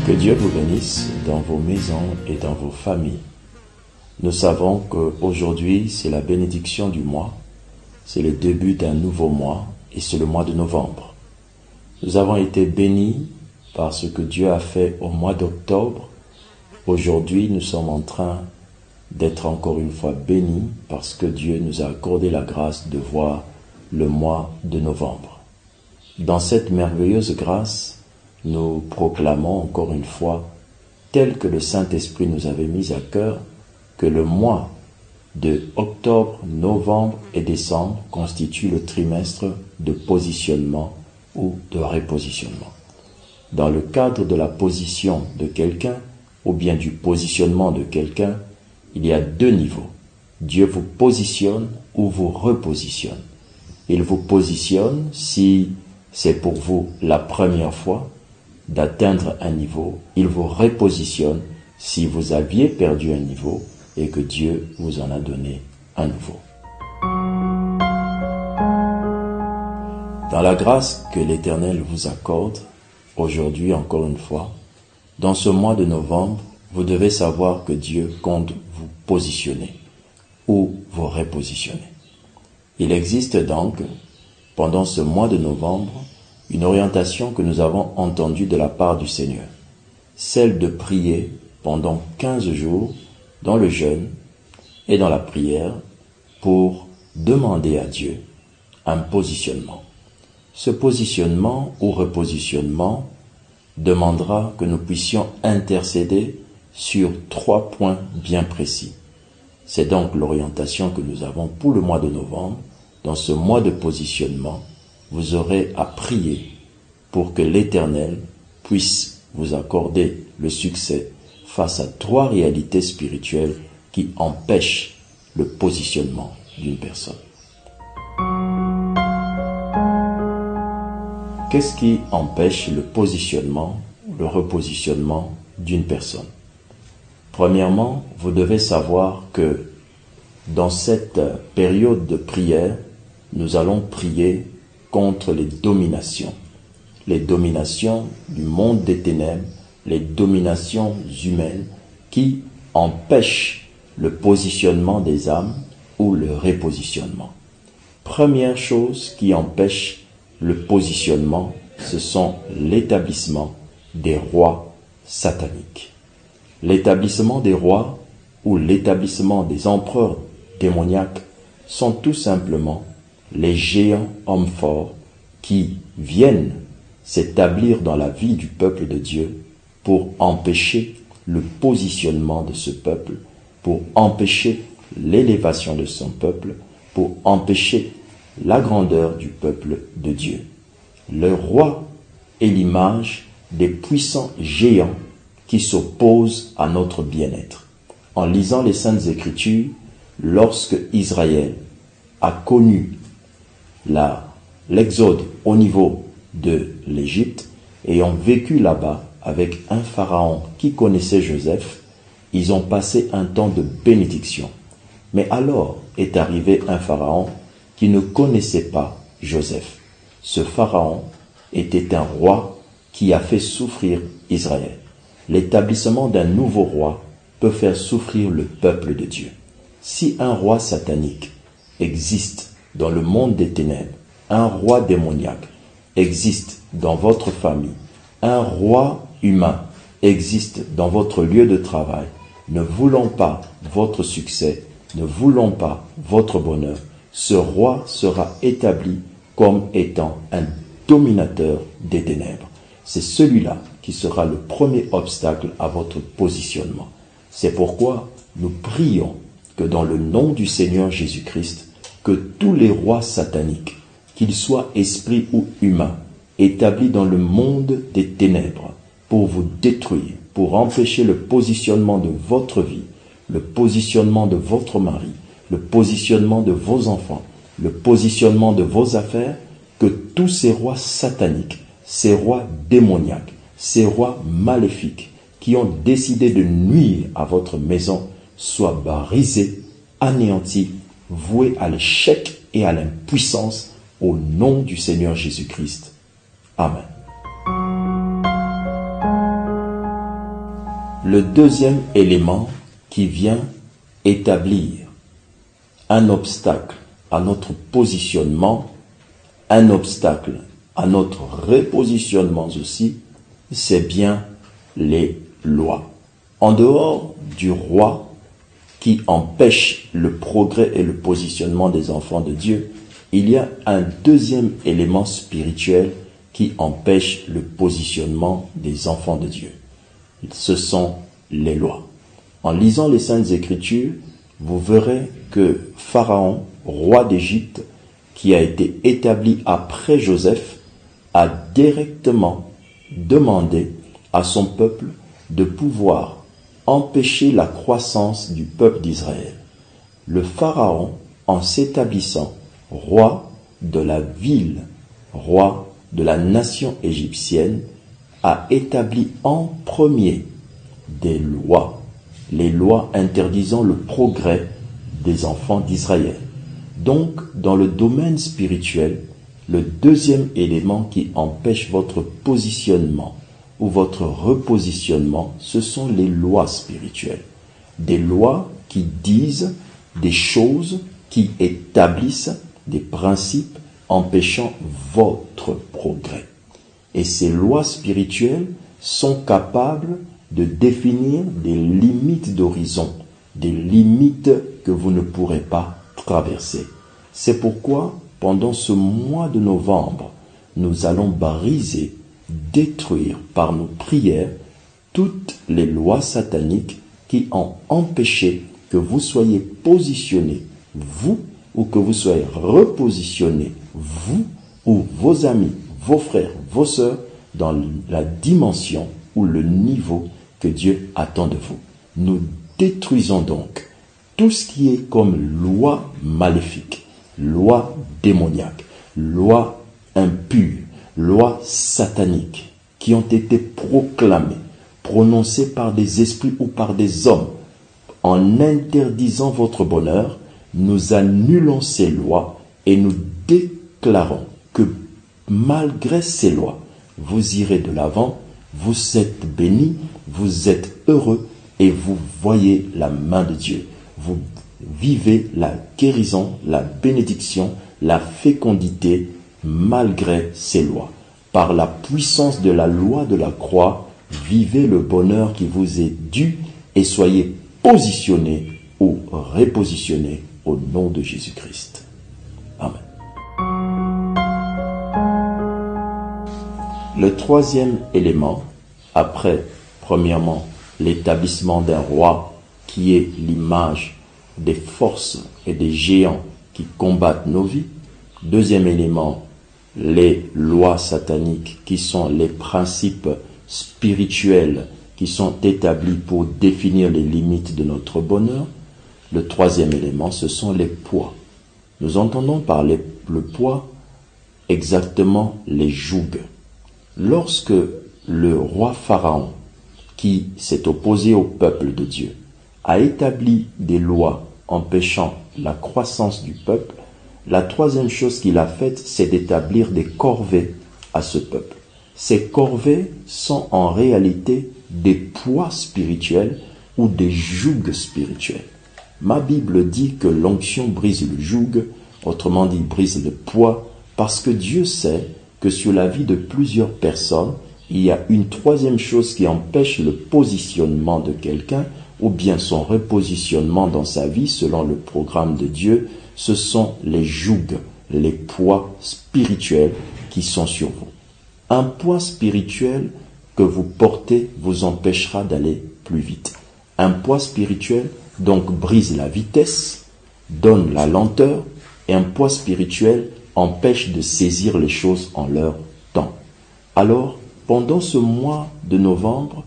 Que Dieu vous bénisse dans vos maisons et dans vos familles. Nous savons qu'aujourd'hui, c'est la bénédiction du mois, c'est le début d'un nouveau mois et c'est le mois de novembre. Nous avons été bénis par ce que Dieu a fait au mois d'octobre. Aujourd'hui, nous sommes en train d'être encore une fois bénis parce que Dieu nous a accordé la grâce de voir le mois de novembre. Dans cette merveilleuse grâce, nous proclamons encore une fois, tel que le Saint-Esprit nous avait mis à cœur, que le mois de octobre, novembre et décembre constitue le trimestre de positionnement ou de repositionnement. Dans le cadre de la position de quelqu'un ou bien du positionnement de quelqu'un, il y a deux niveaux. Dieu vous positionne ou vous repositionne. Il vous positionne si c'est pour vous la première fois d'atteindre un niveau. Il vous repositionne si vous aviez perdu un niveau et que Dieu vous en a donné un nouveau. Dans la grâce que l'Éternel vous accorde, aujourd'hui encore une fois, dans ce mois de novembre, vous devez savoir que Dieu compte vous positionner ou vous repositionner. Il existe donc, pendant ce mois de novembre, une orientation que nous avons entendue de la part du Seigneur, celle de prier pendant 15 jours dans le jeûne et dans la prière pour demander à Dieu un positionnement. Ce positionnement ou repositionnement demandera que nous puissions intercéder sur 3 points bien précis. C'est donc l'orientation que nous avons pour le mois de novembre. Dans ce mois de positionnement, vous aurez à prier pour que l'Éternel puisse vous accorder le succès face à 3 réalités spirituelles qui empêchent le positionnement d'une personne. Qu'est-ce qui empêche le positionnement, le repositionnement d'une personne? Premièrement, vous devez savoir que dans cette période de prière, nous allons prier contre les dominations du monde des ténèbres, les dominations humaines qui empêchent le positionnement des âmes ou le repositionnement. Première chose qui empêche le positionnement, ce sont l'établissement des rois sataniques. L'établissement des rois ou l'établissement des empereurs démoniaques sont tout simplement les géants hommes forts qui viennent s'établir dans la vie du peuple de Dieu pour empêcher le positionnement de ce peuple, pour empêcher l'élévation de son peuple, pour empêcher la grandeur du peuple de Dieu. Le roi est l'image des puissants géants qui s'opposent à notre bien-être. En lisant les Saintes Écritures, lorsque Israël a connu l'exode au niveau de l'Égypte et ont vécu là-bas avec un pharaon qui connaissait Joseph, ils ont passé un temps de bénédiction. Mais alors est arrivé un pharaon qui ne connaissait pas Joseph. Ce pharaon était un roi qui a fait souffrir Israël. L'établissement d'un nouveau roi peut faire souffrir le peuple de Dieu. Si un roi satanique existe dans le monde des ténèbres, un roi démoniaque existe dans votre famille, un roi humain existe dans votre lieu de travail, ne voulant pas votre succès, ne voulant pas votre bonheur, ce roi sera établi comme étant un dominateur des ténèbres. C'est celui-là qui sera le premier obstacle à votre positionnement. C'est pourquoi nous prions que dans le nom du Seigneur Jésus-Christ, que tous les rois sataniques, qu'ils soient esprits ou humains, établis dans le monde des ténèbres, pour vous détruire, pour empêcher le positionnement de votre vie, le positionnement de votre mari, le positionnement de vos enfants, le positionnement de vos affaires, que tous ces rois sataniques, ces rois démoniaques, ces rois maléfiques, qui ont décidé de nuire à votre maison, soient brisés, anéantis, voués à l'échec et à l'impuissance au nom du Seigneur Jésus-Christ. Amen. Le deuxième élément qui vient établir un obstacle à notre positionnement, un obstacle à notre repositionnement aussi, c'est bien les lois. En dehors du roi qui empêche le progrès et le positionnement des enfants de Dieu, il y a un deuxième élément spirituel qui empêche le positionnement des enfants de Dieu. Ce sont les lois. En lisant les Saintes Écritures, vous verrez que Pharaon, roi d'Égypte, qui a été établi après Joseph, a directement demandé à son peuple de pouvoir empêcher la croissance du peuple d'Israël. Le Pharaon, en s'établissant roi de la ville, roi de la nation égyptienne, a établi en premier des lois, les lois interdisant le progrès des enfants d'Israël. Donc, dans le domaine spirituel, le deuxième élément qui empêche votre positionnement ou votre repositionnement, ce sont les lois spirituelles. Des lois qui disent des choses, qui établissent des principes empêchant votre progrès. Et ces lois spirituelles sont capables de définir des limites d'horizon, des limites que vous ne pourrez pas traverser. C'est pourquoi, pendant ce mois de novembre, nous allons briser, détruire par nos prières toutes les lois sataniques qui ont empêché que vous soyez positionnés, vous, ou que vous soyez repositionnés, vous, ou vos amis, vos frères, vos sœurs, dans la dimension ou le niveau que Dieu attend de vous. Nous détruisons donc tout ce qui est comme loi maléfique, loi démoniaque, loi impure, loi satanique, qui ont été proclamées, prononcées par des esprits ou par des hommes. En interdisant votre bonheur, nous annulons ces lois et nous déclarons que malgré ces lois, vous irez de l'avant, vous êtes bénis, vous êtes heureux et vous voyez la main de Dieu. Vous vivez la guérison, la bénédiction, la fécondité malgré ces lois. Par la puissance de la loi de la croix, vivez le bonheur qui vous est dû et soyez positionnés ou repositionnés au nom de Jésus-Christ. Amen. Le troisième élément, après, premièrement, l'établissement d'un roi qui est l'image des forces et des géants qui combattent nos vies. Deuxième élément, les lois sataniques qui sont les principes spirituels qui sont établis pour définir les limites de notre bonheur. Le troisième élément, ce sont les poids. Nous entendons par le poids exactement les jougs. Lorsque le roi Pharaon, qui s'est opposé au peuple de Dieu, a établi des lois empêchant la croissance du peuple, la troisième chose qu'il a faite, c'est d'établir des corvées à ce peuple. Ces corvées sont en réalité des poids spirituels ou des jougs spirituels. Ma Bible dit que l'onction brise le joug, autrement dit brise le poids, parce que Dieu sait que sur la vie de plusieurs personnes, il y a une troisième chose qui empêche le positionnement de quelqu'un ou bien son repositionnement dans sa vie selon le programme de Dieu, ce sont les jougs, les poids spirituels qui sont sur vous. Un poids spirituel que vous portez vous empêchera d'aller plus vite. Un poids spirituel donc brise la vitesse, donne la lenteur, et un poids spirituel empêche de saisir les choses en leur temps. Alors, pendant ce mois de novembre,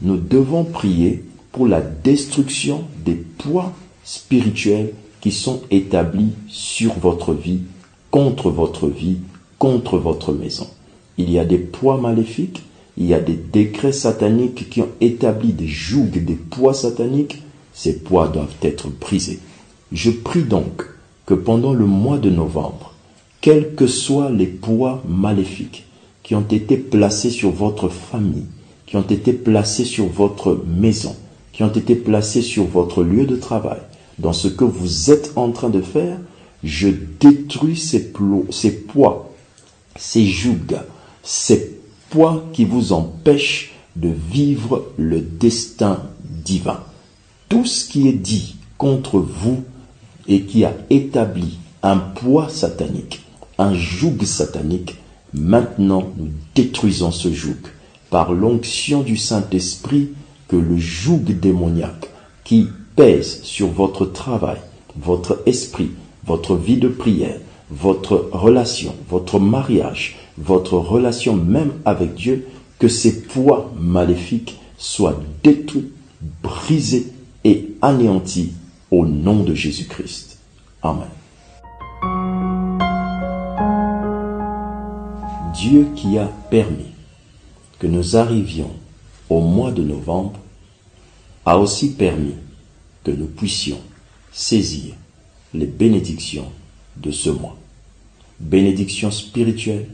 nous devons prier pour la destruction des poids spirituels qui sont établis sur votre vie, contre votre maison. Il y a des poids maléfiques, il y a des décrets sataniques qui ont établi des jougs, des poids sataniques. Ces poids doivent être brisés. Je prie donc que pendant le mois de novembre, quels que soient les poids maléfiques qui ont été placés sur votre famille, qui ont été placés sur votre maison, qui ont été placés sur votre lieu de travail, dans ce que vous êtes en train de faire, je détruis ces poids, ces jougs, ces poids qui vous empêchent de vivre le destin divin. Tout ce qui est dit contre vous et qui a établi un poids satanique, un joug satanique, maintenant nous détruisons ce joug par l'onction du Saint-Esprit, que le joug démoniaque qui pèse sur votre travail, votre esprit, votre vie de prière, votre relation, votre mariage, votre relation même avec Dieu, que ces poids maléfiques soient détruits, brisés et anéantis au nom de Jésus-Christ. Amen. Dieu qui a permis que nous arrivions au mois de novembre a aussi permis que nous puissions saisir les bénédictions de ce mois. Bénédictions spirituelles,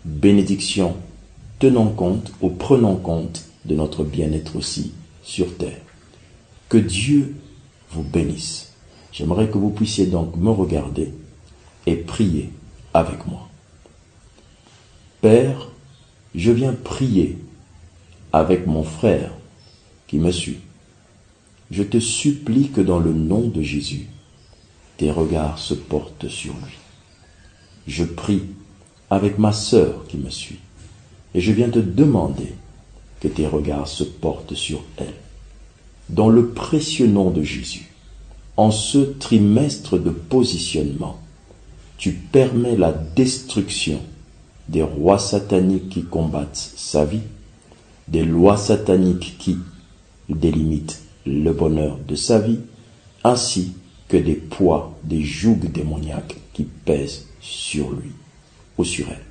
bénédictions tenant compte ou prenant compte de notre bien-être aussi sur terre. Que Dieu vous bénisse. J'aimerais que vous puissiez donc me regarder et prier avec moi. Père, je viens prier avec mon frère qui me suit. Je te supplie que dans le nom de Jésus, tes regards se portent sur lui. Je prie avec ma sœur qui me suit et je viens te demander que tes regards se portent sur elle. Dans le précieux nom de Jésus, en ce trimestre de positionnement, tu permets la destruction des rois sataniques qui combattent sa vie, des lois sataniques qui délimitent le bonheur de sa vie, ainsi que des poids, des jougs démoniaques qui pèsent sur lui ou sur elle.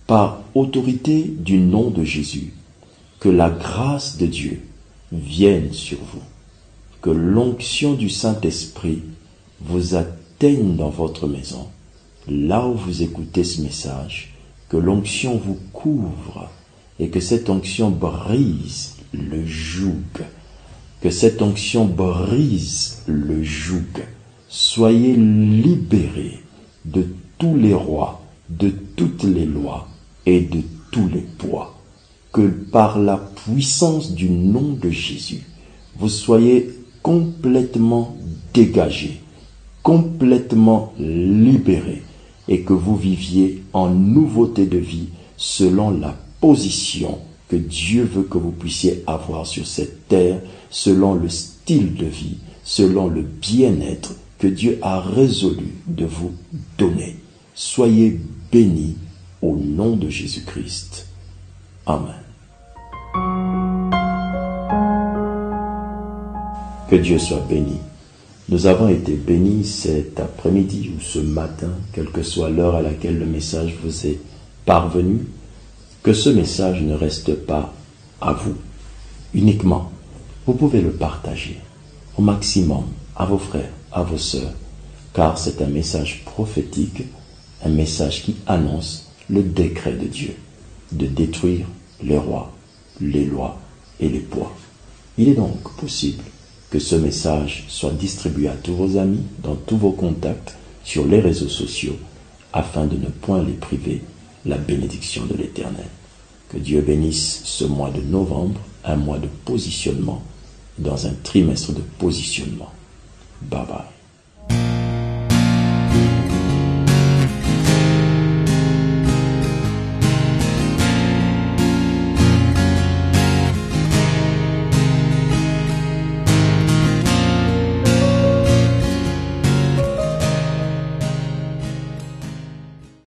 Par autorité du nom de Jésus, que la grâce de Dieu vienne sur vous, que l'onction du Saint-Esprit vous atteigne dans votre maison, là où vous écoutez ce message, que l'onction vous couvre et que cette onction brise le joug, que cette onction brise le joug. Soyez libérés de tous les rois, de toutes les lois et de tous les poids. Que par la puissance du nom de Jésus, vous soyez complètement dégagés, complètement libérés et que vous viviez en nouveauté de vie selon la position que Dieu veut que vous puissiez avoir sur cette terre, selon le style de vie, selon le bien-être que Dieu a résolu de vous donner. Soyez bénis au nom de Jésus-Christ. Amen. Que Dieu soit béni. Nous avons été bénis cet après-midi ou ce matin, quelle que soit l'heure à laquelle le message vous est parvenu. Que ce message ne reste pas à vous uniquement. Vous pouvez le partager au maximum à vos frères, à vos sœurs, car c'est un message prophétique, un message qui annonce le décret de Dieu de détruire les rois, les lois et les poids. Il est donc possible que ce message soit distribué à tous vos amis, dans tous vos contacts, sur les réseaux sociaux, afin de ne point les priver la bénédiction de l'Éternel. Que Dieu bénisse ce mois de novembre, un mois de positionnement, dans un trimestre de positionnement. Bye bye.